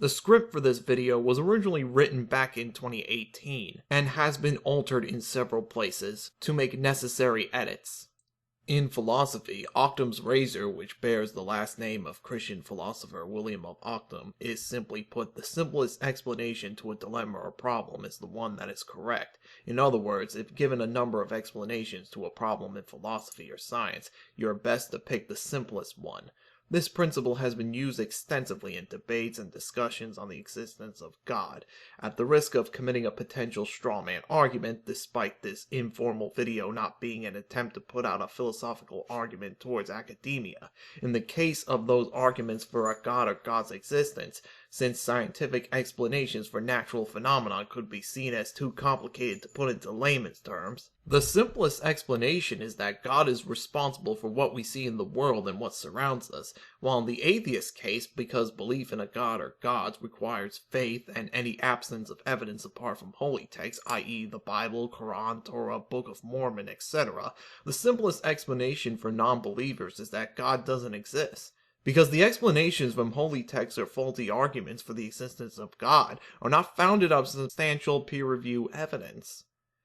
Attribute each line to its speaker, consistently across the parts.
Speaker 1: The script for this video was originally written back in 2018 and has been altered in several places to make necessary edits. In philosophy, Occam's razor, which bears the last name of Christian philosopher William of Ockham, is simply put the simplest explanation to a dilemma or problem is the one that is correct. In other words, if given a number of explanations to a problem in philosophy or science, you are best to pick the simplest one. This principle has been used extensively in debates and discussions on the existence of God. At the risk of committing a potential strawman argument, despite this informal video not being an attempt to put out a philosophical argument towards academia, in the case of those arguments for a God or God's existence, since scientific explanations for natural phenomena could be seen as too complicated to put into layman's terms, the simplest explanation is that God is responsible for what we see in the world and what surrounds us, while in the atheist case, because belief in a God or gods requires faith and any absence of evidence apart from holy texts, i.e. the Bible, Quran, Torah, Book of Mormon, etc., the simplest explanation for non-believers is that God doesn't exist. Because the explanations from holy texts or faulty arguments for the existence of God are not founded on substantial peer-review evidence.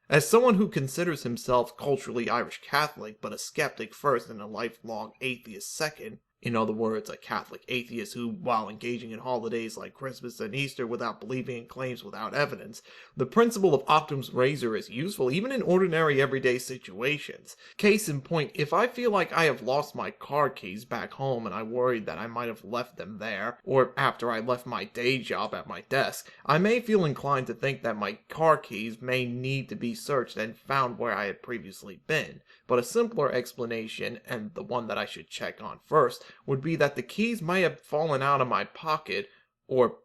Speaker 1: As someone who considers himself culturally Irish Catholic but a skeptic first and a lifelong atheist second, in other words, a Catholic atheist who, while engaging in holidays like Christmas and Easter without believing in claims without evidence, the principle of Occam's razor is useful even in ordinary everyday situations. Case in point, if I feel like I have lost my car keys back home and I worried that I might have left them there, or after I left my day job at my desk, I may feel inclined to think that my car keys may need to be searched and found where I had previously been. But a simpler explanation, and the one that I should check on first, would be that the keys might have fallen out of my pocket or,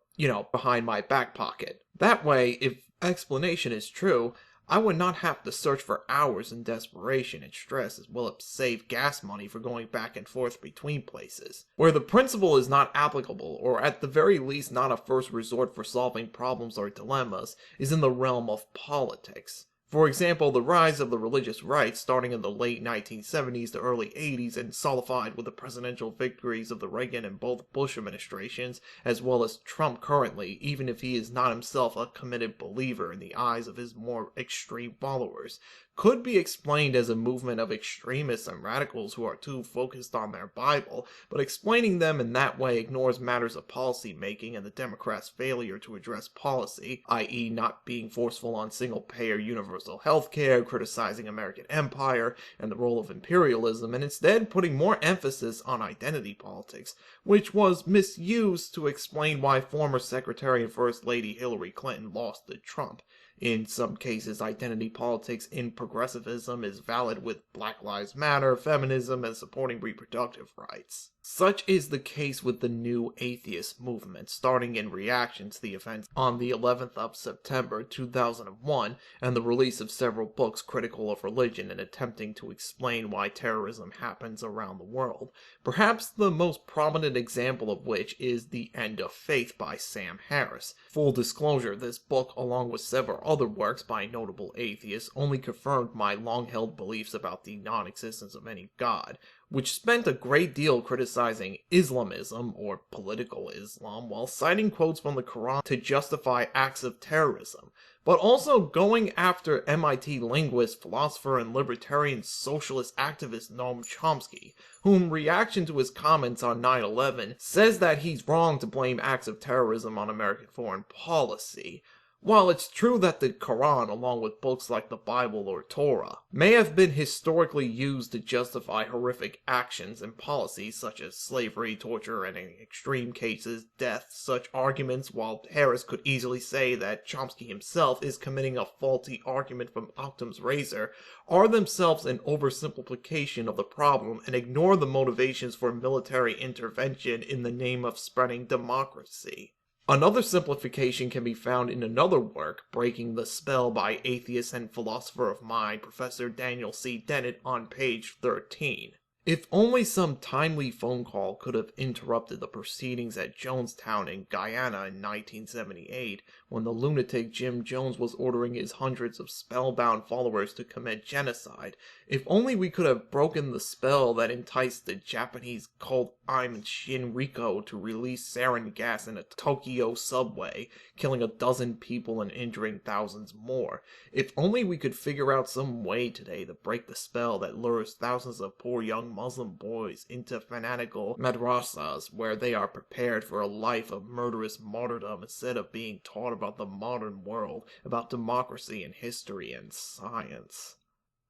Speaker 1: behind my back pocket. That way, if explanation is true, I would not have to search for hours in desperation and stress, as well as save gas money for going back and forth between places. Where the principle is not applicable, or at the very least not a first resort for solving problems or dilemmas, is in the realm of politics. For example, the rise of the religious right starting in the late 1970s to early 80s and solidified with the presidential victories of the Reagan and both Bush administrations, as well as Trump currently, even if he is not himself a committed believer in the eyes of his more extreme followers, could be explained as a movement of extremists and radicals who are too focused on their Bible, but explaining them in that way ignores matters of policy making and the Democrats' failure to address policy, i.e. not being forceful on single-payer universal health care, criticizing American empire and the role of imperialism, and instead putting more emphasis on identity politics, which was misused to explain why former Secretary and First Lady Hillary Clinton lost to Trump. In some cases, identity politics in progressivism is valid with Black Lives Matter, feminism, and supporting reproductive rights. Such is the case with the new Atheist Movement, starting in reaction to the events on the 11th of September 2001 and the release of several books critical of religion and attempting to explain why terrorism happens around the world. Perhaps the most prominent example of which is The End of Faith by Sam Harris. Full disclosure, this book, along with several other works by notable atheists, only confirmed my long-held beliefs about the non-existence of any God, which spent a great deal criticizing Islamism, or political Islam, while citing quotes from the Quran to justify acts of terrorism, but also going after MIT linguist, philosopher, and libertarian socialist activist Noam Chomsky, who in reaction to his comments on 9/11 says that he's wrong to blame acts of terrorism on American foreign policy. While it's true that the Quran, along with books like the Bible or Torah, may have been historically used to justify horrific actions and policies such as slavery, torture, and in extreme cases, death, such arguments, while Harris could easily say that Chomsky himself is committing a faulty argument from Occam's razor, are themselves an oversimplification of the problem and ignore the motivations for military intervention in the name of spreading democracy. Another simplification can be found in another work, Breaking the Spell by atheist and philosopher of mind, Professor Daniel C. Dennett, on page 13. If only some timely phone call could have interrupted the proceedings at Jonestown in Guyana in 1978, when the lunatic Jim Jones was ordering his hundreds of spellbound followers to commit genocide. If only we could have broken the spell that enticed the Japanese cult Aim Shinrikyo to release sarin gas in a Tokyo subway, killing a dozen people and injuring thousands more. If only we could figure out some way today to break the spell that lures thousands of poor young Muslim boys into fanatical madrasas where they are prepared for a life of murderous martyrdom instead of being taught about the modern world, about democracy and history and science.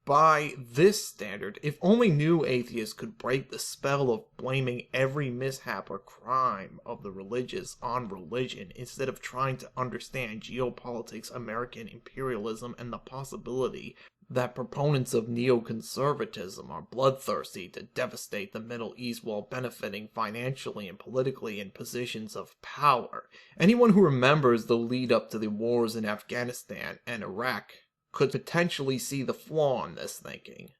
Speaker 1: By this standard, if only new atheists could break the spell of blaming every mishap or crime of the religious on religion instead of trying to understand geopolitics, American imperialism, and the possibility that proponents of neoconservatism are bloodthirsty to devastate the Middle East while benefiting financially and politically in positions of power. Anyone who remembers the lead up to the wars in Afghanistan and Iraq could potentially see the flaw in this thinking.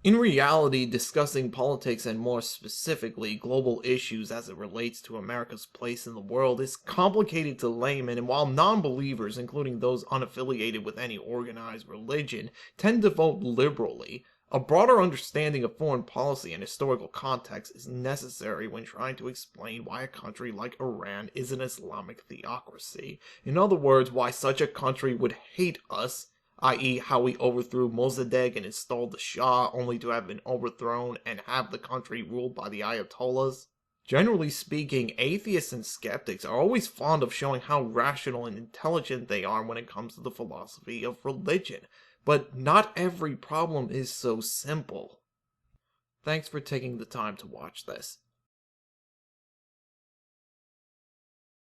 Speaker 1: In reality, discussing politics and more specifically global issues as it relates to America's place in the world is complicated to laymen, and while non-believers, including those unaffiliated with any organized religion, tend to vote liberally, a broader understanding of foreign policy and historical context is necessary when trying to explain why a country like Iran is an Islamic theocracy. In other words, why such a country would hate us, i.e. how we overthrew Mossadegh and installed the Shah only to have been overthrown and have the country ruled by the Ayatollahs. Generally speaking, atheists and skeptics are always fond of showing how rational and intelligent they are when it comes to the philosophy of religion, but not every problem is so simple. Thanks for taking the time to watch this.